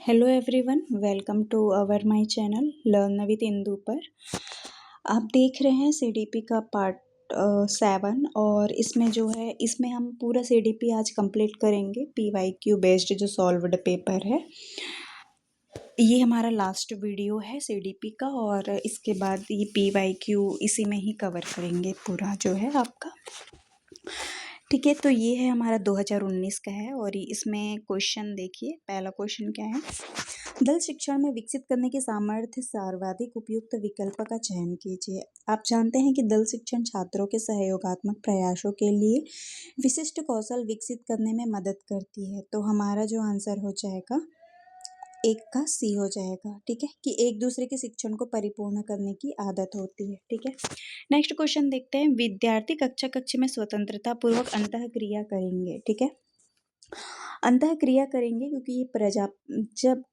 Hello everyone, welcome to our my channel learn with Indu पर। आप देख रहे हैं सीडीपी का पार्ट 7 और इसमें हम पूरा सीडीपी आज कंप्लीट करेंगे। पीवाईक्यू बेस्ड जो सॉल्व्ड पेपर है, ये हमारा लास्ट वीडियो है सीडीपी का और इसके बाद ये पीवाईक्यू इसी में ही कवर करेंगे पूरा जो है आपका। ठीक है, तो ये है हमारा 2019 का है और इसमें क्वेश्चन देखिए। पहला क्वेश्चन क्या है, दल शिक्षण में विकसित करने के सामर्थ्य सर्वाधिक उपयुक्त विकल्प का चयन कीजिए। आप जानते हैं कि दल शिक्षण छात्रों के सहयोगात्मक प्रयासों के लिए विशिष्ट कौशल विकसित करने में मदद करती है। तो हमारा जो आंसर हो जाएगा एक का सी हो जाएगा। ठीक है, कि एक दूसरे के शिक्षण को परिपूर्ण करने की आदत होती है। ठीक है, नेक्स्ट क्वेश्चन देखते हैं। विद्यार्थी कक्षा कक्ष में स्वतंत्रता पूर्वक अंतः क्रिया करेंगे। ठीक है, अंतः क्रिया करेंगे क्योंकि ये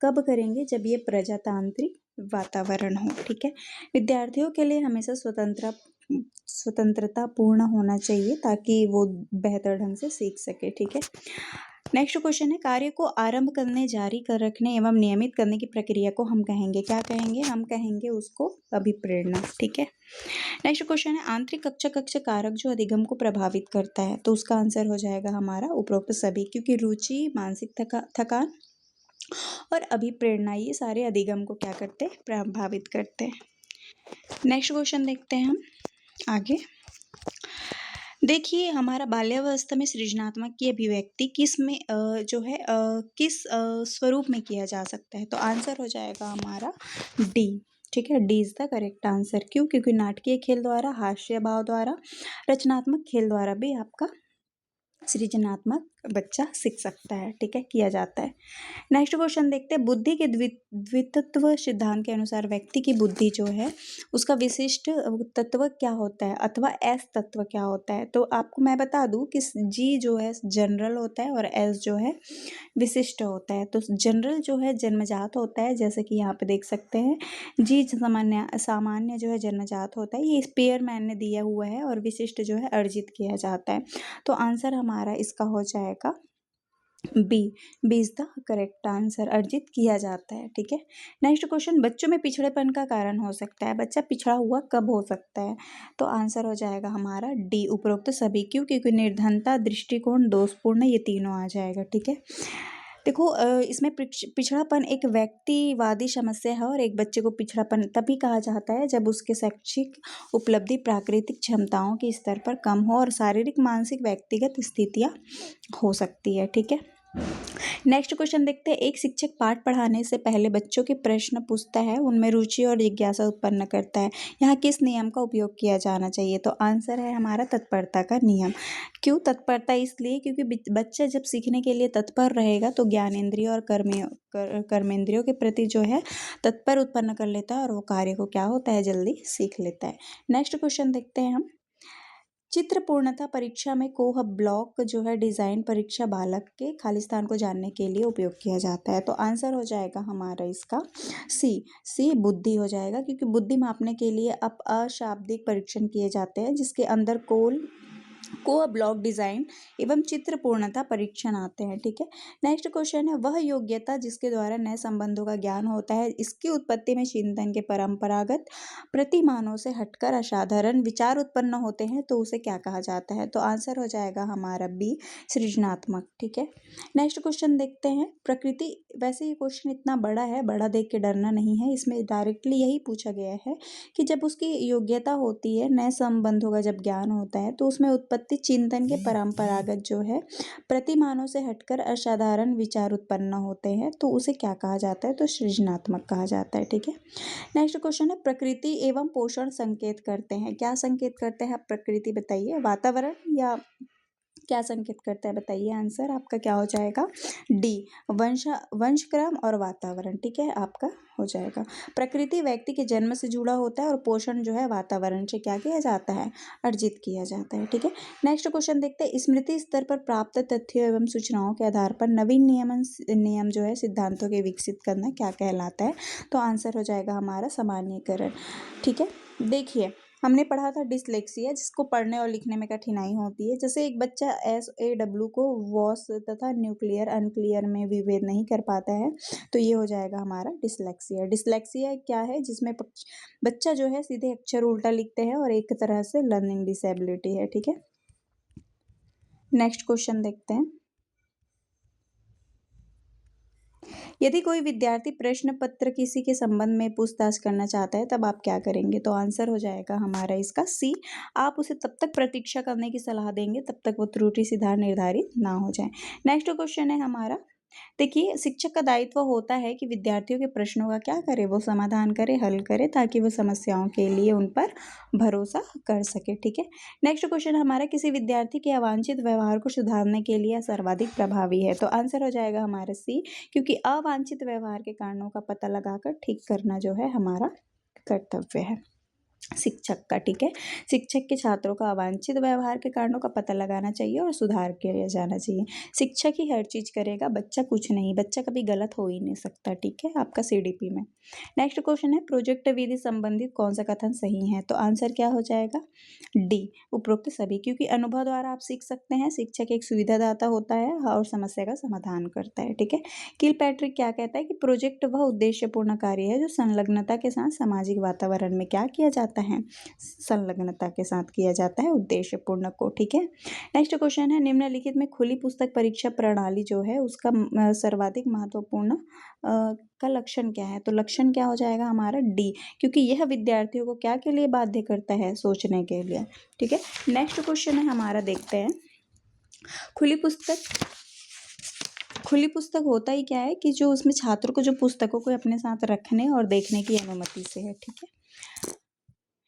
कब करेंगे, जब ये प्रजातांत्रिक वातावरण हो। ठीक है, विद्यार्थियों के लिए हमेशा स्वतंत्रता पूर्ण होना चाहिए ताकि वो बेहतर ढंग से सीख सके। ठीक है, नेक्स्ट क्वेश्चन है, कार्य को आरंभ करने, जारी कर रखने एवं नियमित करने की प्रक्रिया को हम कहेंगे, क्या कहेंगे? हम कहेंगे उसको अभिप्रेरणा। ठीक है, नेक्स्ट क्वेश्चन है, आंतरिक कक्ष कारक जो अधिगम को प्रभावित करता है, तो उसका आंसर हो जाएगा हमारा उपरोक्त सभी, क्योंकि रुचि, मानसिक थकान और अभिप्रेरणा ये सारे अधिगम को क्या करते हैं? प्रभावित करते हैं। नेक्स्ट क्वेश्चन देखते हैं हम आगे। देखिए, हमारा बाल्यावस्था में सृजनात्मक की अभिव्यक्ति किस स्वरूप में किया जा सकता है? तो आंसर हो जाएगा हमारा डी। ठीक है, D is the correct answer. क्यों? क्योंकि नाटकीय खेल द्वारा, हास्य भाव द्वारा, रचनात्मक खेल द्वारा भी आपका सृजनात्मक बच्चा सीख सकता है। ठीक है, किया जाता है। नेक्स्ट क्वेश्चन देखते हैं, बुद्धि के द्वितत्व सिद्धांत के अनुसार व्यक्ति की बुद्धि जो है उसका विशिष्ट तत्व क्या होता है अथवा एस तत्व क्या होता है? तो आपको मैं बता दूं कि जी जो है जनरल होता है और एस जो है विशिष्ट होता है। तो जनरल जो है जन्मजात होता है, जैसे कि यहाँ पे देख सकते हैं। जी सामान्य जो है जन्मजात होता है, ये स्पेयरमैन ने दिया हुआ है, और विशिष्ट जो है अर्जित किया जाता है। तो आंसर हमारा इसका हो जाएगा B. B is the correct answer, अर्जित किया जाता है। ठीक है, नेक्स्ट क्वेश्चन, बच्चों में पिछड़ेपन का कारण हो सकता है, बच्चा पिछड़ा हुआ कब हो सकता है? तो आंसर हो जाएगा हमारा डी, उपरोक्त सभी। क्यों? क्योंकि निर्धनता, दृष्टिकोण, दोषपूर्ण, ये तीनों आ जाएगा। ठीक है, देखो इसमें पिछड़ापन एक व्यक्तिवादी समस्या है और एक बच्चे को पिछड़ापन तभी कहा जाता है जब उसके शैक्षिक उपलब्धि, प्राकृतिक क्षमताओं के स्तर पर कम हो और शारीरिक, मानसिक, व्यक्तिगत स्थितियां हो सकती है। ठीक है, नेक्स्ट क्वेश्चन देखते हैं। एक शिक्षक पाठ पढ़ाने से पहले बच्चों के प्रश्न पूछता है, उनमें रुचि और जिज्ञासा उत्पन्न करता है। यहाँ किस नियम का उपयोग किया जाना चाहिए? तो आंसर है हमारा तत्परता का नियम। क्यों तत्परता? इसलिए क्योंकि बच्चा जब सीखने के लिए तत्पर रहेगा तो ज्ञानेंद्रिय और कर्मेंद्रियों के प्रति जो है तत्पर उत्पन्न कर लेता है और वो कार्य को क्या होता है, जल्दी सीख लेता है। नेक्स्ट क्वेश्चन देखते हैं हम। चित्र पूर्णता परीक्षा में कोह ब्लॉक जो है डिजाइन परीक्षा बालक के खाली स्थान को जानने के लिए उपयोग किया जाता है। तो आंसर हो जाएगा हमारा इसका सी बुद्धि हो जाएगा, क्योंकि बुद्धि मापने के लिए अब अशाब्दिक परीक्षण किए जाते हैं जिसके अंदर कोह ब्लॉक डिजाइन एवं चित्र पूर्णता परीक्षण आते हैं। ठीक है, नेक्स्ट क्वेश्चन है, वह योग्यता जिसके द्वारा नए संबंधों का ज्ञान होता है, इसकी उत्पत्ति में चिंतन के परंपरागत प्रतिमानों से हटकर असाधारण विचार उत्पन्न होते हैं, तो उसे क्या कहा जाता है? तो आंसर हो जाएगा हमारा बी, सृजनात्मक। ठीक है, नेक्स्ट क्वेश्चन देखते हैं। प्रकृति, वैसे ये क्वेश्चन इतना बड़ा है, बड़ा देख के डरना नहीं है, इसमें डायरेक्टली यही पूछा गया है कि जब उसकी योग्यता होती है, नए संबंधों का जब ज्ञान होता है, तो उसमें उत्पत्ति चिंतन के परंपरागत जो है प्रतिमानों से हटकर असाधारण विचार उत्पन्न होते हैं, तो उसे क्या कहा जाता है? तो सृजनात्मक कहा जाता है। ठीक है, नेक्स्ट क्वेश्चन है, प्रकृति एवं पोषण संकेत करते हैं, क्या संकेत करते हैं? आप प्रकृति बताइए, वातावरण या क्या संकेत करता है? बताइए, आंसर आपका क्या हो जाएगा? डी, वंशक्रम और वातावरण। ठीक है, आपका हो जाएगा। प्रकृति व्यक्ति के जन्म से जुड़ा होता है और पोषण जो है वातावरण से क्या किया जाता है? अर्जित किया जाता है। ठीक है, नेक्स्ट क्वेश्चन देखते हैं। स्मृति स्तर पर प्राप्त तथ्यों एवं सूचनाओं के आधार पर नवीन नियम जो है सिद्धांतों के विकसित करना क्या कहलाता है? तो आंसर हो जाएगा हमारा सामान्यीकरण। ठीक है, देखिए हमने पढ़ा था डिसलेक्सिया, जिसको पढ़ने और लिखने में कठिनाई होती है। जैसे एक बच्चा SAW को वॉस तथा न्यूक्लियर अनक्लियर में विभेद नहीं कर पाता है, तो ये हो जाएगा हमारा डिसलेक्सिया। डिसलेक्सिया क्या है? जिसमें बच्चा जो है सीधे अक्षर उल्टा लिखते हैं और एक तरह से लर्निंग डिसेबिलिटी है। ठीक है, नेक्स्ट क्वेश्चन देखते हैं। यदि कोई विद्यार्थी प्रश्न पत्र किसी के संबंध में पूछताछ करना चाहता है, तब आप क्या करेंगे? तो आंसर हो जाएगा हमारा इसका सी। आप उसे तब तक प्रतीक्षा करने की सलाह देंगे तब तक वो त्रुटि सुधार निर्धारित ना हो जाए। नेक्स्ट क्वेश्चन है हमारा, देखिए शिक्षक का दायित्व होता है कि विद्यार्थियों के प्रश्नों का क्या करे, वो समाधान करे, हल करे, ताकि वो समस्याओं के लिए उन पर भरोसा कर सके। ठीक है, नेक्स्ट क्वेश्चन हमारा, किसी विद्यार्थी के अवांछित व्यवहार को सुधारने के लिए सर्वाधिक प्रभावी है। तो आंसर हो जाएगा हमारा सी, क्योंकि अवांछित व्यवहार के कारणों का पता लगाकर ठीक करना जो है हमारा कर्तव्य है शिक्षक का। ठीक है, शिक्षक के छात्रों का अवांछित व्यवहार के कारणों का पता लगाना चाहिए और सुधार किया जाना चाहिए। शिक्षक ही हर चीज करेगा, बच्चा कुछ नहीं, बच्चा कभी गलत हो ही नहीं सकता। ठीक है, आपका CDP में। नेक्स्ट क्वेश्चन है, प्रोजेक्ट विधि संबंधित कौन सा कथन सही है? तो आंसर क्या हो जाएगा? डी, उपरोक्त सभी, क्योंकि अनुभव द्वारा आप सीख सकते हैं। शिक्षक एक सुविधादाता होता है और समस्या का समाधान करता है। ठीक है, किलपैट्रिक क्या कहता है कि प्रोजेक्ट वह उद्देश्यपूर्ण कार्य है जो संलग्नता के साथ सामाजिक वातावरण में क्या किया जाता है, संलग्नता के साथ किया जाता है उद्देश्यपूर्ण को। ठीक है, नेक्स्ट क्वेश्चन है, निम्नलिखित में खुली पुस्तक परीक्षा प्रणाली जो है उसका सर्वाधिक महत्वपूर्ण का लक्षण क्या है? तो लक्षण क्या हो जाएगा हमारा? डी, क्योंकि यह विद्यार्थियों को क्या के लिए बाध्य करता है? सोचने के लिए। ठीक है, नेक्स्ट क्वेश्चन है हमारा, देखते हैं। खुली पुस्तक होता ही क्या है कि जो उसमें छात्र को जो पुस्तकों को अपने साथ रखने और देखने की अनुमति से है। ठीक है,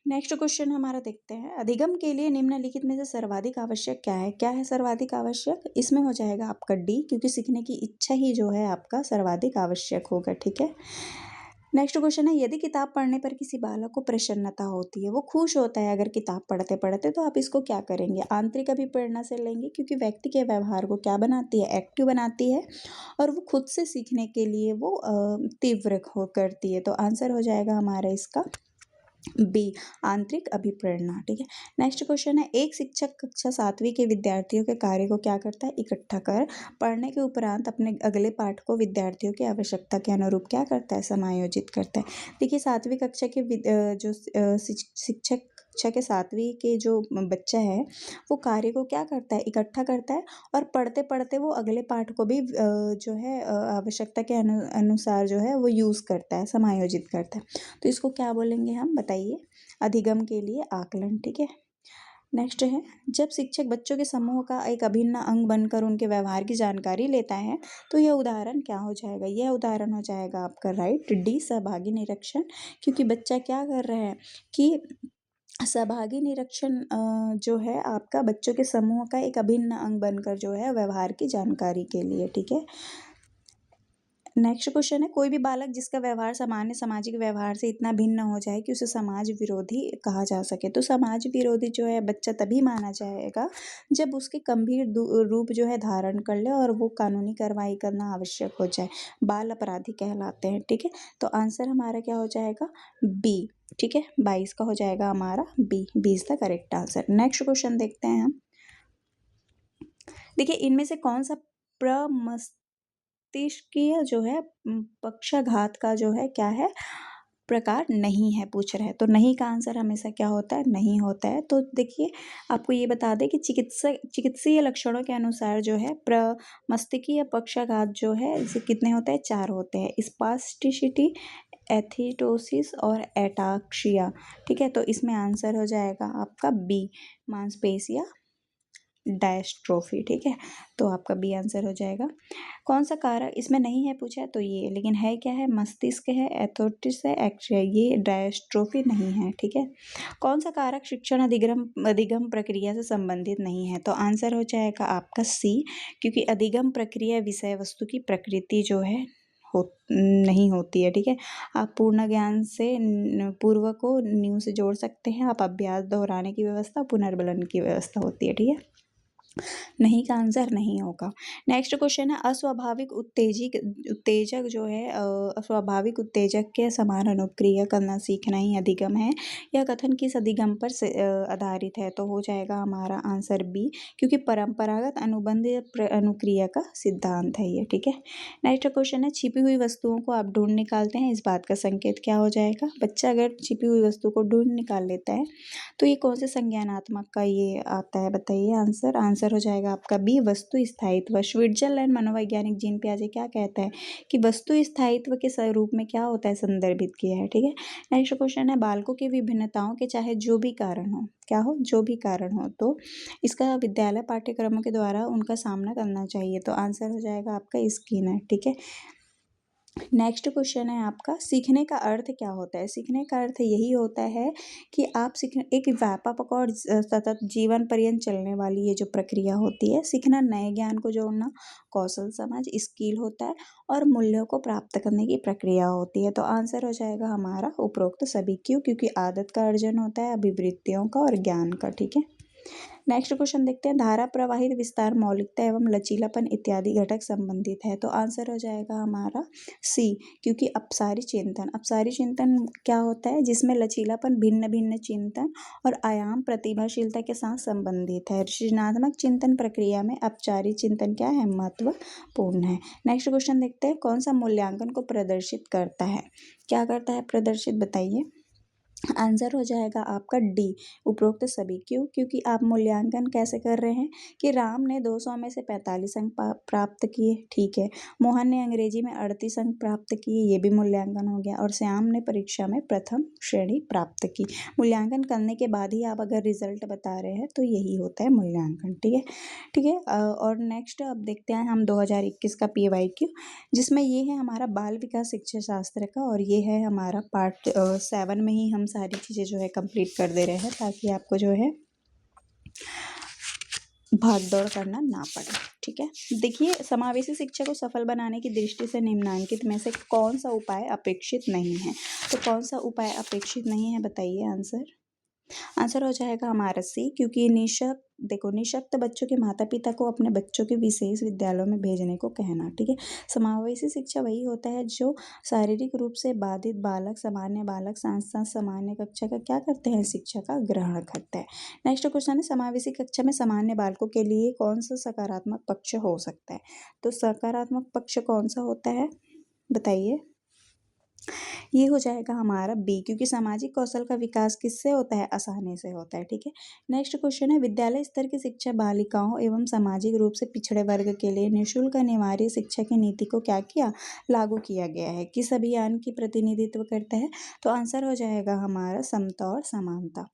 नेक्स्ट क्वेश्चन हमारा देखते हैं, अधिगम के लिए निम्नलिखित में से सर्वाधिक आवश्यक क्या है? क्या है सर्वाधिक आवश्यक? इसमें हो जाएगा आपका डी, क्योंकि सीखने की इच्छा ही जो है आपका सर्वाधिक आवश्यक होगा। ठीक है, नेक्स्ट क्वेश्चन है, यदि किताब पढ़ने पर किसी बालक को प्रसन्नता होती है, वो खुश होता है अगर किताब पढ़ते पढ़ते, तो आप इसको क्या करेंगे? आंतरिक अभिप्रेरणा से लेंगे, क्योंकि व्यक्ति के व्यवहार को क्या बनाती है? एक्टिव बनाती है, और वो खुद से सीखने के लिए वो तीव्र करती है। तो आंसर हो जाएगा हमारा इसका बी, आंतरिक अभिप्रेरणा। ठीक है, नेक्स्ट क्वेश्चन है, एक शिक्षक कक्षा 7वीं के विद्यार्थियों के कार्य को क्या करता है? इकट्ठा कर पढ़ने के उपरांत अपने अगले पाठ को विद्यार्थियों की आवश्यकता के अनुरूप क्या करता है? समायोजित करता है। देखिए 7वीं कक्षा के जो शिक्षक कक्षा के 7वीं के जो बच्चा है वो कार्य को क्या करता है? इकट्ठा करता है, और पढ़ते पढ़ते वो अगले पाठ को भी जो है आवश्यकता के अनुसार जो है वो यूज़ करता है, समायोजित करता है। तो इसको क्या बोलेंगे हम? बताइए, अधिगम के लिए आकलन। ठीक है, नेक्स्ट है, जब शिक्षक बच्चों के समूह का एक अभिन्न अंग बनकर उनके व्यवहार की जानकारी लेता है, तो यह उदाहरण क्या हो जाएगा? यह उदाहरण हो जाएगा आपका राइट डी, सहभागी निरीक्षण, क्योंकि बच्चा क्या कर रहा है कि सहभागी निरीक्षण जो है आपका बच्चों के समूह का एक अभिन्न अंग बनकर जो है व्यवहार की जानकारी के लिए। ठीक है, नेक्स्ट क्वेश्चन है, कोई भी बालक जिसका व्यवहार सामान्य सामाजिक व्यवहार से इतना भिन्न हो जाए कि उसे समाज विरोधी कहा जा सके। तो समाज विरोधी जो है बच्चा तभी माना जाएगा जब उसके गंभीर रूप जो है धारण कर ले और वो कानूनी कार्रवाई करना आवश्यक हो जाए, बाल अपराधी कहलाते हैं। ठीक है, तो आंसर हमारा क्या हो जाएगा? बी। ठीक है, 22 का हो जाएगा हमारा बी, 20 का करेक्ट आंसर। नेक्स्ट क्वेश्चन देखते हैं हम। देखिए इनमें से कौन सा प्रमस्तिष्कीय जो है पक्षाघात का जो है क्या है? प्रकार नहीं है, पूछ रहे हैं। तो नहीं का आंसर हमेशा क्या होता है? नहीं होता है। तो देखिए आपको ये बता दें कि चिकित्सीय लक्षणों के अनुसार जो है प्रमस्तिष्कीय पक्षाघात जो है इसे कितने होते हैं? 4 होते हैं, स्पास्टिसिटी, एथिटोसिस और एटाक्सिया। ठीक है, तो इसमें आंसर हो जाएगा आपका बी, मांसपेशिया डायस्ट्रोफी। ठीक है, तो आपका बी आंसर हो जाएगा। कौन सा कारक इसमें नहीं है पूछा है? तो ये, लेकिन है क्या है? मस्तिष्क है, एथोटिस है, एक्सिया, ये डायस्ट्रोफी नहीं है। ठीक है, कौन सा कारक शिक्षण अधिगम प्रक्रिया से संबंधित नहीं है? तो आंसर हो जाएगा आपका सी, क्योंकि अधिगम प्रक्रिया विषय वस्तु की प्रकृति जो है नहीं होती है। ठीक है, आप पूर्ण ज्ञान से पूर्व को न्यू से जोड़ सकते हैं, आप अभ्यास दोहराने की व्यवस्था, पुनर्बलन की व्यवस्था होती है। ठीक है, नहीं का आंसर नहीं होगा। नेक्स्ट क्वेश्चन है अस्वाभाविक उत्तेजक जो है अस्वाभाविक उत्तेजक के समान अनुक्रिया करना सीखना ही अधिगम है। यह कथन किस अधिगम पर आधारित है? तो हो जाएगा हमारा आंसर बी, क्योंकि परंपरागत अनुबंध अनुक्रिया का सिद्धांत है ये। ठीक है। नेक्स्ट क्वेश्चन है छिपी हुई वस्तुओं को आप ढूंढ निकालते हैं, इस बात का संकेत क्या हो जाएगा? बच्चा अगर छिपी हुई वस्तु को ढूंढ निकाल लेता है तो ये कौन से संज्ञानात्मक का ये आता है? बताइए आंसर। आंसर हो जाएगा आपका बी, वस्तु स्थायित्व। स्विट्जरलैंड मनोवैज्ञानिक जीन पियाजे क्या कहता है कि वस्तु स्थायित्व के स्वरूप में क्या होता है? संदर्भित किया है। ठीक है। नेक्स्ट क्वेश्चन है बालकों की विभिन्नताओं के चाहे जो भी कारण हो, क्या हो? जो भी कारण हो, तो इसका विद्यालय पाठ्यक्रमों के द्वारा उनका सामना करना चाहिए। तो आंसर हो जाएगा आपका स्किनर। ठीक है। नेक्स्ट क्वेश्चन है आपका सीखने का अर्थ क्या होता है? सीखने का अर्थ यही होता है कि आप सीखने एक व्यापक और सतत जीवन पर्यंत चलने वाली ये जो प्रक्रिया होती है। सीखना नए ज्ञान को जोड़ना, कौशल समझ, स्किल होता है और मूल्यों को प्राप्त करने की प्रक्रिया होती है। तो आंसर हो जाएगा हमारा उपरोक्त सभी। क्यों? क्योंकि आदत का अर्जन होता है, अभिवृत्तियों का और ज्ञान का। ठीक है। नेक्स्ट क्वेश्चन देखते हैं धारा प्रवाहित विस्तार मौलिकता एवं लचीलापन इत्यादि घटक संबंधित है। तो आंसर हो जाएगा हमारा सी, क्योंकि अपसारी चिंतन क्या होता है? जिसमें लचीलापन भिन्न भिन्न चिंतन और आयाम प्रतिभाशीलता के साथ संबंधित है। सृजनात्मक चिंतन प्रक्रिया में अपचारी चिंतन क्या है? महत्वपूर्ण है। नेक्स्ट क्वेश्चन देखते हैं कौन सा मूल्यांकन को प्रदर्शित करता है? क्या करता है प्रदर्शित? बताइए। आंसर हो जाएगा आपका डी, उपरोक्त सभी। क्यों? क्योंकि आप मूल्यांकन कैसे कर रहे हैं कि राम ने 200 में से 45 अंक प्राप्त किए, ठीक है। मोहन ने अंग्रेजी में 38 अंक प्राप्त किए, ये भी मूल्यांकन हो गया। और श्याम ने परीक्षा में प्रथम श्रेणी प्राप्त की। मूल्यांकन करने के बाद ही आप अगर रिजल्ट बता रहे हैं तो यही होता है मूल्यांकन। ठीक है। ठीक है। और नेक्स्ट अब देखते हैं हम 2021 का PYQ, जिसमें ये है हमारा बाल विकास शिक्षा शास्त्र का, और ये है हमारा पार्ट 7 में ही हम सारी चीज़ें जो है कंप्लीट कर दे रहे हैं ताकि आपको जो है भाग दौड़ करना ना पड़े। ठीक है। देखिए समावेशी शिक्षा को सफल बनाने की दृष्टि से निम्नांकित में से कौन सा उपाय अपेक्षित नहीं है? तो कौन सा उपाय अपेक्षित नहीं है? बताइए आंसर। आंसर हो जाएगा हमारा सी, क्योंकि निःशक्त बच्चों के माता पिता को अपने बच्चों के विशेष विद्यालयों में भेजने को कहना। ठीक है। समावेशी शिक्षा वही होता है जो शारीरिक रूप से बाधित बालक, सामान्य बालक साथ साथ सामान्य कक्षा का क्या करते हैं? शिक्षा का ग्रहण करते हैं। नेक्स्ट क्वेश्चन है समावेशी कक्षा में सामान्य बालकों के लिए कौन सा सकारात्मक पक्ष हो सकता है? तो सकारात्मक पक्ष कौन सा होता है? बताइए। ये हो जाएगा हमारा बी, क्योंकि सामाजिक कौशल का विकास किससे होता है? आसानी से होता है। ठीक है। नेक्स्ट क्वेश्चन है विद्यालय स्तर की शिक्षा बालिकाओं एवं सामाजिक रूप से पिछड़े वर्ग के लिए निःशुल्क अनिवार्य शिक्षा की नीति को क्या किया? लागू किया गया है। किस अभियान की प्रतिनिधित्व करता है? तो आंसर हो जाएगा हमारा समता और समानता।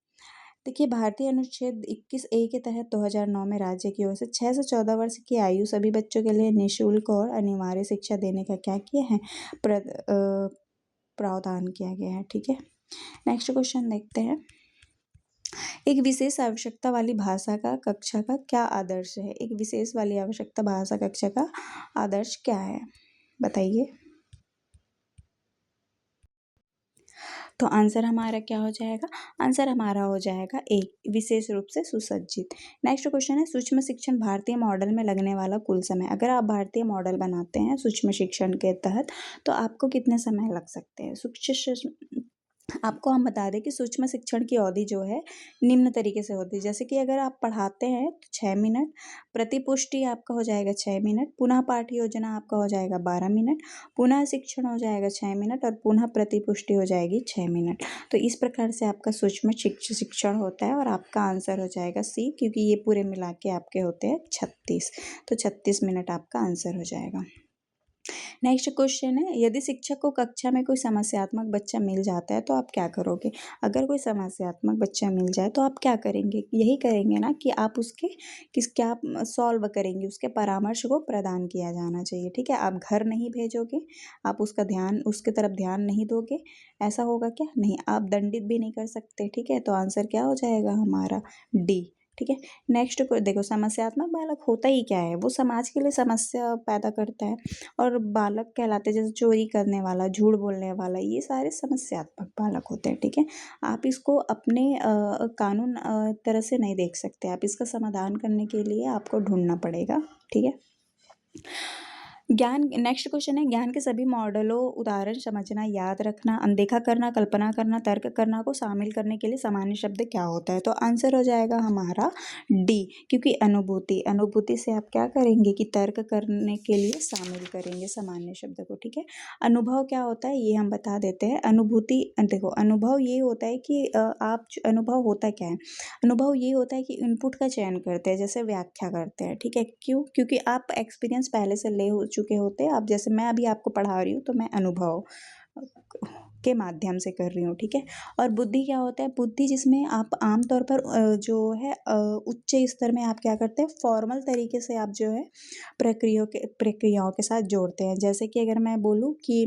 देखिए भारतीय अनुच्छेद 21A के तहत 2009 में राज्य की ओर से 6 से 14 वर्ष की आयु सभी बच्चों के लिए निःशुल्क और अनिवार्य शिक्षा देने का क्या किया है? प्रावधान किया गया है। ठीक है। नेक्स्ट क्वेश्चन देखते हैं एक विशेष आवश्यकता वाली भाषा का कक्षा का क्या आदर्श है? एक विशेष वाली आवश्यकता भाषा कक्षा का आदर्श क्या है? बताइए। तो आंसर हमारा क्या हो जाएगा? आंसर हमारा हो जाएगा ए, विशेष रूप से सुसज्जित। नेक्स्ट क्वेश्चन है सूक्ष्म शिक्षण भारतीय मॉडल में लगने वाला कुल समय। अगर आप भारतीय मॉडल बनाते हैं सूक्ष्म शिक्षण के तहत तो आपको कितने समय लग सकते हैं? आपको हम बता दें कि सूक्ष्म शिक्षण की अवधि जो है निम्न तरीके से होती है। जैसे कि अगर आप पढ़ाते हैं तो 6 मिनट, प्रतिपुष्टि आपका हो जाएगा 6 मिनट, पुनः पाठ योजना आपका हो जाएगा 12 मिनट, पुनः शिक्षण हो जाएगा 6 मिनट और पुनः प्रतिपुष्टि हो जाएगी 6 मिनट। तो इस प्रकार से आपका सूक्ष्म शिक्षण होता है और आपका आंसर हो जाएगा सी, क्योंकि ये पूरे मिला के आपके होते हैं 36। तो 36 मिनट आपका आंसर हो जाएगा। नेक्स्ट क्वेश्चन है यदि शिक्षक को कक्षा में कोई समस्यात्मक बच्चा मिल जाता है तो आप क्या करोगे? अगर कोई समस्यात्मक बच्चा मिल जाए तो आप क्या करेंगे? यही करेंगे ना कि आप उसके क्या सॉल्व करेंगे, उसके परामर्श को प्रदान किया जाना चाहिए। ठीक है। आप घर नहीं भेजोगे, आप उसके तरफ ध्यान नहीं दोगे, ऐसा होगा क्या? नहीं। आप दंडित भी नहीं कर सकते। ठीक है। तो आंसर क्या हो जाएगा हमारा? डी, ठीक है। नेक्स्ट को देखो, समस्यात्मक बालक होता ही क्या है, वो समाज के लिए समस्या पैदा करता है। और बालक कहलाते हैं जैसे चोरी करने वाला, झूठ बोलने वाला, ये सारे समस्यात्मक बालक होते हैं। ठीक है। आप इसको अपने कानून तरह से नहीं देख सकते, आप इसका समाधान करने के लिए आपको ढूंढना पड़ेगा। ठीक है। ज्ञान, नेक्स्ट क्वेश्चन है, ज्ञान के सभी मॉडलों, उदाहरण समझना, याद रखना, अनदेखा करना, कल्पना करना, तर्क करना को शामिल करने के लिए सामान्य शब्द क्या होता है? तो आंसर हो जाएगा हमारा डी, क्योंकि अनुभूति, अनुभूति से आप क्या करेंगे कि तर्क करने के लिए शामिल करेंगे सामान्य शब्द को। ठीक है। अनुभव क्या होता है ये हम बता देते हैं। अनुभूति, देखो अनुभव ये होता है कि आप अनुभव होता क्या है, अनुभव ये होता है कि इनपुट का चयन करते हैं, जैसे व्याख्या करते हैं। ठीक है। क्यों? क्योंकि आप एक्सपीरियंस पहले से ले हो चुके होते हैं। आप जैसे मैं अभी आपको पढ़ा रही हूँ तो मैं अनुभव के माध्यम से कर रही हूँ। ठीक है। और बुद्धि क्या होता है? बुद्धि जिसमें आप आमतौर पर जो है उच्च स्तर में आप क्या करते हैं, फॉर्मल तरीके से आप जो है प्रक्रियाओं के साथ जोड़ते हैं। जैसे कि अगर मैं बोलूँ कि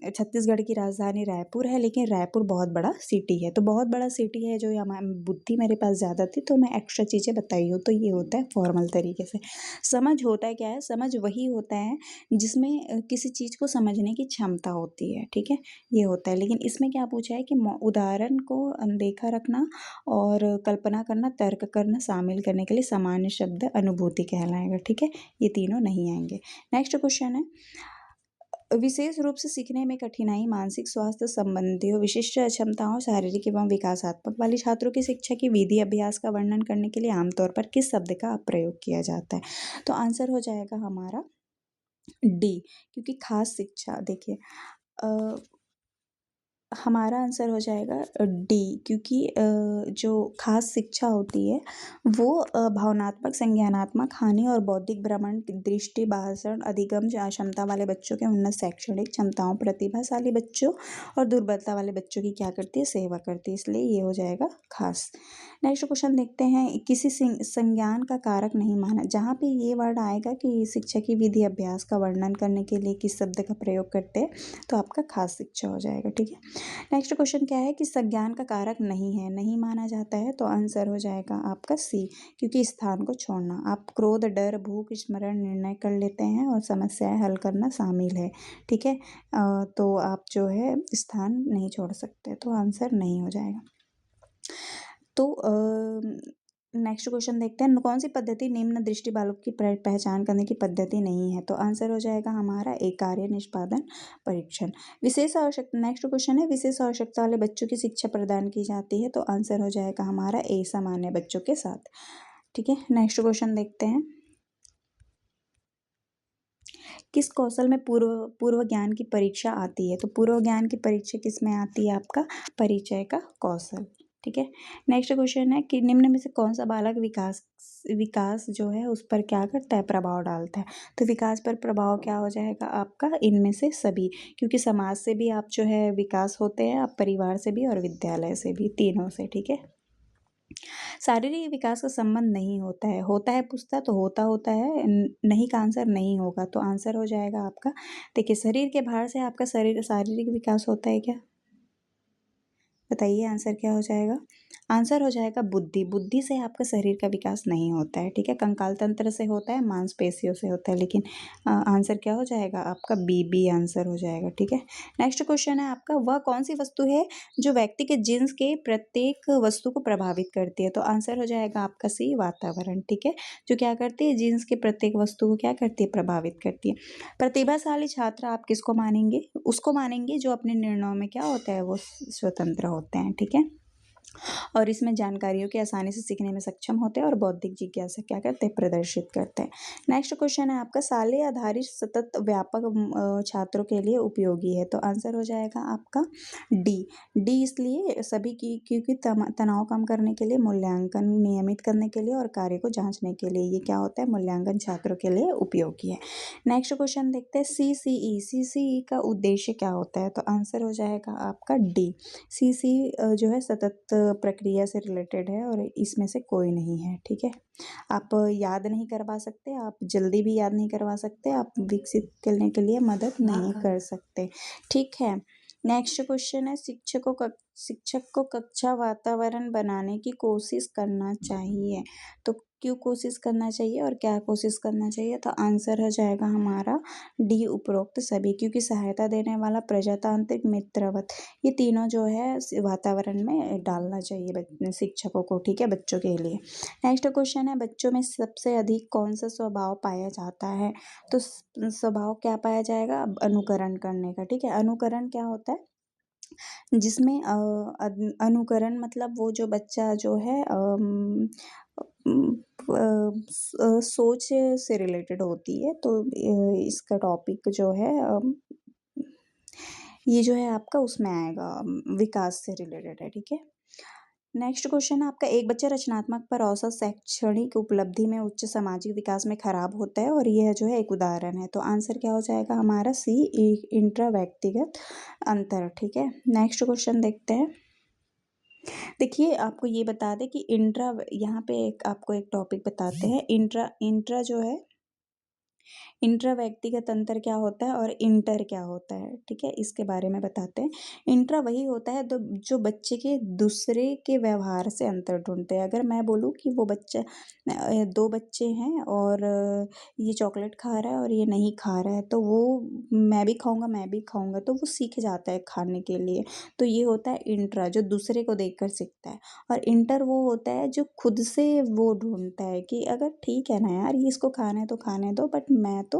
छत्तीसगढ़ की राजधानी रायपुर है, लेकिन रायपुर बहुत बड़ा सिटी है, तो बहुत बड़ा सिटी है जो बुद्धि मेरे पास ज़्यादा थी तो मैं एक्स्ट्रा चीज़ें बताई हूँ, तो ये होता है फॉर्मल तरीके से। समझ होता है क्या है? समझ वही होता है जिसमें किसी चीज़ को समझने की क्षमता होती है। ठीक है। ये होता है, लेकिन इसमें क्या पूछा है कि उदाहरण को अनदेखा रखना और कल्पना करना, तर्क करना शामिल करने के लिए सामान्य शब्द अनुभूति कहलाएगा। ठीक है। ये तीनों नहीं आएंगे। नेक्स्ट क्वेश्चन है, विशेष रूप से सीखने में कठिनाई, मानसिक स्वास्थ्य संबंधी विशिष्ट क्षमताओं, शारीरिक एवं विकासात्मक वाले छात्रों की शिक्षा की विधि अभ्यास का वर्णन करने के लिए आमतौर पर किस शब्द का प्रयोग किया जाता है? तो आंसर हो जाएगा हमारा डी, क्योंकि खास शिक्षा, देखिए हमारा आंसर हो जाएगा डी, क्योंकि जो खास शिक्षा होती है वो भावनात्मक, संज्ञानात्मक हानि और बौद्धिक भ्रमण, दृष्टि, भाषण, अधिगम क्षमता वाले बच्चों के उन्नत शैक्षणिक क्षमताओं, प्रतिभाशाली बच्चों और दुर्बलता वाले बच्चों की क्या करती है, सेवा करती है, इसलिए ये हो जाएगा खास। नेक्स्ट क्वेश्चन देखते हैं, किसी संज्ञान का कारक नहीं माना, जहाँ पे ये वर्ड आएगा कि शिक्षा की विधि अभ्यास का वर्णन करने के लिए किस शब्द का प्रयोग करते हैं, तो आपका खास शिक्षा हो जाएगा। ठीक है। नेक्स्ट क्वेश्चन क्या है कि संज्ञान का कारक नहीं है, नहीं माना जाता है, तो आंसर हो जाएगा आपका सी, क्योंकि स्थान को छोड़ना, आप क्रोध, डर, भूख, स्मरण, निर्णय कर लेते हैं और समस्याएं हल करना शामिल है। ठीक है। तो आप जो है स्थान नहीं छोड़ सकते, तो आंसर नहीं हो जाएगा। तो नेक्स्ट क्वेश्चन देखते हैं, कौन सी पद्धति निम्न दृष्टि बालक की पहचान करने की पद्धति नहीं है? तो आंसर हो जाएगा हमारा एक, कार्य निष्पादन परीक्षण। विशेष आवश्यकता, नेक्स्ट क्वेश्चन है, विशेष आवश्यकता वाले बच्चों की शिक्षा प्रदान की जाती है, तो आंसर हो जाएगा हमारा ए, सामान्य बच्चों के साथ। ठीक है। नेक्स्ट क्वेश्चन देखते हैं, किस कौशल में पूर्व ज्ञान की परीक्षा आती है? तो पूर्व ज्ञान की परीक्षा किस में आती है? आपका परिचय का कौशल। ठीक है। नेक्स्ट क्वेश्चन है कि निम्न में से कौन सा बालक विकास जो है उस पर क्या करता है, प्रभाव डालता है? तो विकास पर प्रभाव क्या हो जाएगा आपका, इनमें से सभी, क्योंकि समाज से भी आप जो है विकास होते हैं, आप परिवार से भी और विद्यालय से भी, तीनों से। ठीक है। शारीरिक विकास का संबंध नहीं होता है पूछता तो होता है, नहीं का आंसर नहीं होगा, तो आंसर हो जाएगा आपका, देखिए शरीर के भार से आपका शारीरिक विकास होता है क्या? बताइए आंसर क्या हो जाएगा? आंसर हो जाएगा बुद्धि, बुद्धि से आपका शरीर का विकास नहीं होता है। ठीक है। कंकाल तंत्र से होता है, मांसपेशियों से होता है, लेकिन आंसर क्या हो जाएगा आपका, बी आंसर हो जाएगा। ठीक है। नेक्स्ट क्वेश्चन है आपका, वह कौन सी वस्तु है जो व्यक्ति के जीन्स के प्रत्येक वस्तु को प्रभावित करती है? तो आंसर हो जाएगा आपका सी, वातावरण। ठीक है। जो क्या करती है, जीन्स के प्रत्येक वस्तु को क्या करती है, प्रभावित करती है। प्रतिभाशाली छात्र आप किसको मानेंगे? उसको मानेंगे जो अपने निर्णयों में क्या होता है, वो स्वतंत्र होते हैं। ठीक है। और इसमें जानकारियों के आसानी से सीखने में सक्षम होते हैं और बौद्धिक जिज्ञासा क्या करते हैं, प्रदर्शित करते हैं। नेक्स्ट क्वेश्चन है आपका, शालेय आधारित सतत व्यापक छात्रों के लिए उपयोगी है, तो आंसर हो जाएगा आपका डी इसलिए सभी की, क्योंकि तनाव कम करने के लिए, मूल्यांकन नियमित करने के लिए और कार्य को जांचने के लिए ये क्या होता है, मूल्यांकन छात्रों के लिए उपयोगी है। नेक्स्ट क्वेश्चन देखते हैं, सीसीई का उद्देश्य क्या होता है? तो आंसर हो जाएगा आपका डी, सीसी जो है सतत प्रक्रिया से रिलेटेड है और इसमें से कोई नहीं है। ठीक है। आप याद नहीं करवा सकते, आप जल्दी भी याद नहीं करवा सकते, आप विकसित करने के लिए मदद नहीं कर सकते। ठीक है। नेक्स्ट क्वेश्चन है, शिक्षकों का शिक्षक को कक्षा वातावरण बनाने की कोशिश करना चाहिए। तो क्यों कोशिश करना चाहिए और क्या कोशिश करना चाहिए? तो आंसर हो जाएगा हमारा डी उपरोक्त सभी, क्योंकि सहायता देने वाला, प्रजातांत्रिक, मित्रवत, ये तीनों जो है वातावरण में डालना चाहिए शिक्षकों को, ठीक है, बच्चों के लिए। नेक्स्ट क्वेश्चन है, बच्चों में सबसे अधिक कौन सा स्वभाव पाया जाता है? तो स्वभाव क्या पाया जाएगा? अनुकरण करने का, ठीक है। अनुकरण क्या होता है? जिसमें अनुकरण मतलब वो जो बच्चा जो है सोच से रिलेटेड होती है। तो इसका टॉपिक जो है ये जो है आपका उसमें आएगा, विकास से रिलेटेड है, ठीक है। नेक्स्ट क्वेश्चन है आपका, एक बच्चा रचनात्मक पर औसत शैक्षणिक उपलब्धि में उच्च सामाजिक विकास में खराब होता है, और यह जो है एक उदाहरण है। तो आंसर क्या हो जाएगा हमारा? सी, इंट्रा व्यक्तिगत अंतर, ठीक है। नेक्स्ट क्वेश्चन देखते हैं। देखिए, आपको ये बता दें कि इंट्रा, यहाँ पे आपको एक टॉपिक बताते हैं। इंट्रा इंट्रा जो है, इंट्रा व्यक्तिगत अंतर क्या होता है और इंटर क्या होता है, ठीक है, इसके बारे में बताते हैं। इंट्रा वही होता है जो बच्चे के दूसरे के व्यवहार से अंतर ढूंढते हैं। अगर मैं बोलूँ कि वो बच्चा, दो बच्चे हैं और ये चॉकलेट खा रहा है और ये नहीं खा रहा है, तो वो मैं भी खाऊंगा, तो वो सीख जाता है खाने के लिए। तो ये होता है इंट्रा, जो दूसरे को देखकर सीखता है। और इंटर वो होता है जो खुद से वो ढूंढता है कि अगर ठीक है ना यार, ये इसको खाना है तो खाने दो, बट मैं तो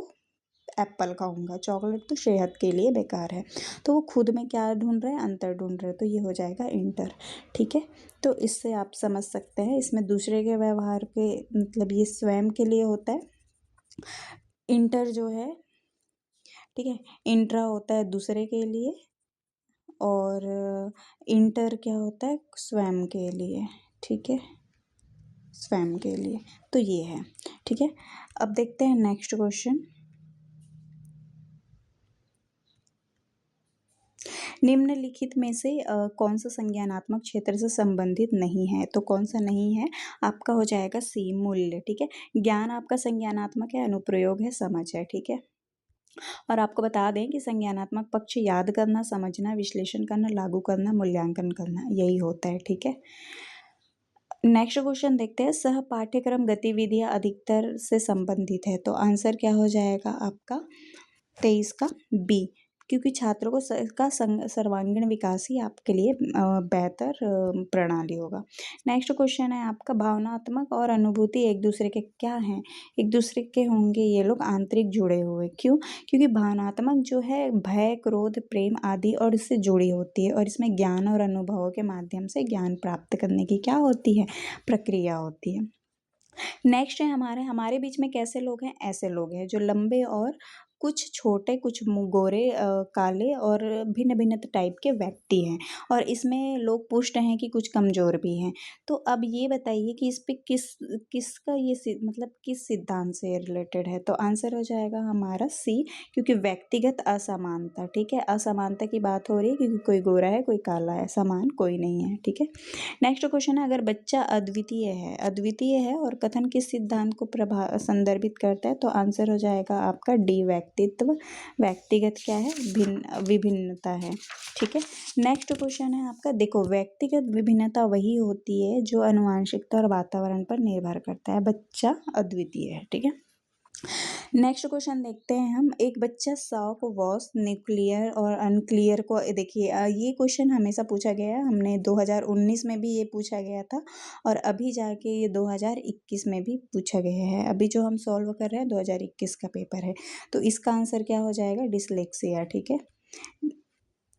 एप्पल खाऊंगा, चॉकलेट तो सेहत के लिए बेकार है। तो वो खुद में क्या ढूंढ रहे हैं? अंतर ढूंढ रहे हैं। तो ये हो जाएगा इंटर, ठीक है। तो इससे आप समझ सकते हैं, इसमें दूसरे के व्यवहार के मतलब ये स्वयं के लिए होता है। इंटर जो है, ठीक है, इंट्रा होता है दूसरे के लिए, और इंटर क्या होता है? स्वयं के लिए, ठीक है, स्वयं के लिए। तो ये है, ठीक है। अब देखते हैं नेक्स्ट क्वेश्चन। निम्नलिखित में से कौन सा संज्ञानात्मक क्षेत्र से संबंधित नहीं है? तो कौन सा नहीं है? आपका हो जाएगा सी, मूल्य, ठीक है। ज्ञान आपका संज्ञानात्मक है, अनुप्रयोग है, समझ है, ठीक है। और आपको बता दें कि संज्ञानात्मक पक्ष याद करना, समझना, विश्लेषण करना, लागू करना, मूल्यांकन करना, यही होता है, ठीक है। नेक्स्ट क्वेश्चन देखते हैं, सह पाठ्यक्रम गतिविधियां अधिकतर से संबंधित है। तो आंसर क्या हो जाएगा आपका? 23 का बी, क्योंकि छात्रों को का सर्वांगीण विकास ही आपके लिए बेहतर प्रणाली होगा। नेक्स्ट क्वेश्चन है आपका, भावनात्मक और अनुभूति एक दूसरे के क्या हैं? एक दूसरे के होंगे ये लोग आंतरिक जुड़े हुए। क्यों? क्योंकि भावनात्मक जो है भय, क्रोध, प्रेम आदि और इससे जुड़ी होती है, और इसमें ज्ञान और अनुभवों के माध्यम से ज्ञान प्राप्त करने की क्या होती है? प्रक्रिया होती है। नेक्स्ट है हमारे बीच में कैसे लोग हैं? ऐसे लोग हैं जो लंबे और कुछ छोटे, कुछ गोरे, काले और भिन्न भिन्न टाइप के व्यक्ति हैं, और इसमें लोग पुष्ट हैं कि कुछ कमजोर भी हैं। तो अब ये बताइए कि इस पे किसका ये मतलब किस सिद्धांत से रिलेटेड है? तो आंसर हो जाएगा हमारा सी, क्योंकि व्यक्तिगत असमानता, ठीक है, असमानता की बात हो रही है, क्योंकि कोई गोरा है, कोई काला है, समान कोई नहीं है, ठीक है। नेक्स्ट क्वेश्चन है, अगर बच्चा अद्वितीय है और कथन किस सिद्धांत को संदर्भित करता है? तो आंसर हो जाएगा आपका डी, व्यक्तित्व। व्यक्तिगत क्या है? विभिन्नता है, ठीक है। नेक्स्ट क्वेश्चन है आपका, देखो, व्यक्तिगत विभिन्नता वही होती है जो अनुवांशिकता और वातावरण पर निर्भर करता है। बच्चा अद्वितीय है, ठीक है। नेक्स्ट क्वेश्चन देखते हैं हम, एक बच्चा शॉक, वॉश, न्यूक्लियर और अनक्लियर को, देखिए ये क्वेश्चन हमेशा पूछा गया है, हमने 2019 में भी ये पूछा गया था, और अभी जाके ये 2021 में भी पूछा गया है। अभी जो हम सॉल्व कर रहे हैं 2021 का पेपर है। तो इसका आंसर क्या हो जाएगा? डिसलेक्सिया, ठीक है।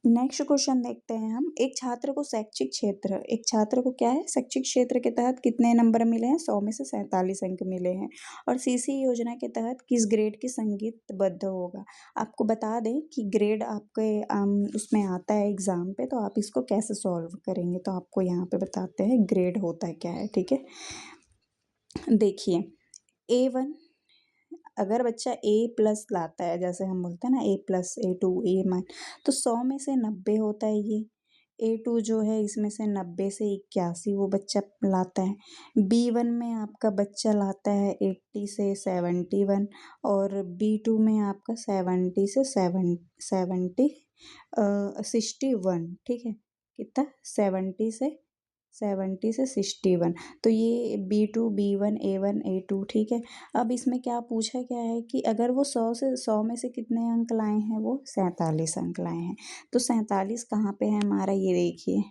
नेक्स्ट क्वेश्चन देखते हैं हम, एक छात्र को क्या है, शैक्षिक क्षेत्र के तहत कितने नंबर मिले हैं? 100 में से 47 अंक मिले हैं, और सीसी योजना के तहत किस ग्रेड की संगीतबद्ध होगा? आपको बता दें कि ग्रेड आपके उसमें आता है एग्जाम पे, तो आप इसको कैसे सॉल्व करेंगे? तो आपको यहाँ पे बताते हैं ग्रेड होता है क्या है, ठीक है। देखिए, A1, अगर बच्चा A+ लाता है, जैसे हम बोलते हैं ना A+, A2, A-, तो 100 में से 90 होता है ये। A2 जो है इसमें से 90 से 81 वो बच्चा लाता है। B1 में आपका बच्चा लाता है 80 से 71, और B2 में आपका 70 से 61, ठीक है। कितना 70 से 61। तो ये B2 B1 A1 A2 ठीक है। अब इसमें क्या पूछा क्या है कि अगर वो 100 में से कितने अंक लाए हैं, वो 47 अंक लाए हैं। तो 47 कहाँ पे है हमारा, ये देखिए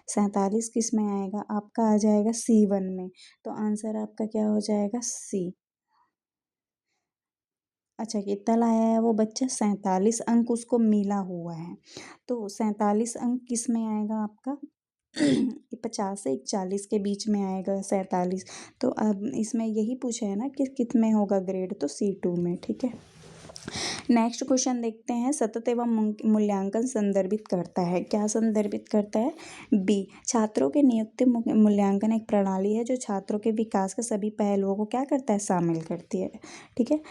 47 किस में आएगा आपका, आ जाएगा C1 में। तो आंसर आपका क्या हो जाएगा, C। अच्छा कितना लाया है वो बच्चा, 47 अंक उसको मिला हुआ है। तो 47 अंक किस में आएगा आपका 50 से 41 के बीच में आएगा 47। तो अब इसमें यही पूछा है ना कि कितने होगा ग्रेड, तो C2 में। ठीक है, नेक्स्ट क्वेश्चन देखते हैं। सतत एवं मूल्यांकन संदर्भित करता है, क्या संदर्भित करता है, बी। छात्रों के नियुक्ति मूल्यांकन एक प्रणाली है जो छात्रों के विकास के सभी पहलुओं को क्या करता है, शामिल करती है। ठीक है,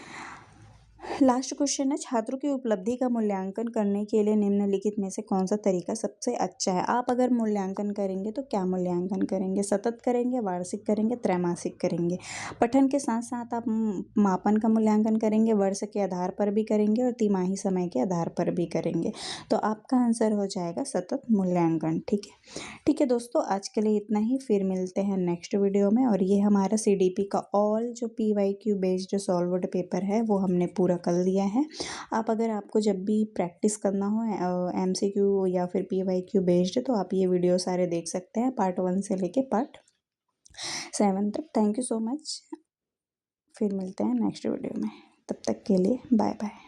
लास्ट क्वेश्चन है, छात्रों की उपलब्धि का मूल्यांकन करने के लिए निम्नलिखित में से कौन सा तरीका सबसे अच्छा है। आप अगर मूल्यांकन करेंगे तो क्या मूल्यांकन करेंगे, सतत करेंगे, वार्षिक करेंगे, त्रैमासिक करेंगे। पठन के साथ साथ आप मापन का मूल्यांकन करेंगे, वर्ष के आधार पर भी करेंगे और तिमाही समय के आधार पर भी करेंगे। तो आपका आंसर हो जाएगा सतत मूल्यांकन। ठीक है, ठीक है दोस्तों, आज के लिए इतना ही, फिर मिलते हैं नेक्स्ट वीडियो में। और ये हमारा CDP का ऑल जो PYQ बेस्ड सॉल्व्ड पेपर है वो हमने पूरा कर लिया है। आप अगर आपको जब भी प्रैक्टिस करना हो MCQ या फिर PYQ बेस्ड, तो आप ये वीडियो सारे देख सकते हैं, पार्ट 1 से लेके पार्ट 7 तक। थैंक यू सो मच, फिर मिलते हैं नेक्स्ट वीडियो में, तब तक के लिए बाय बाय।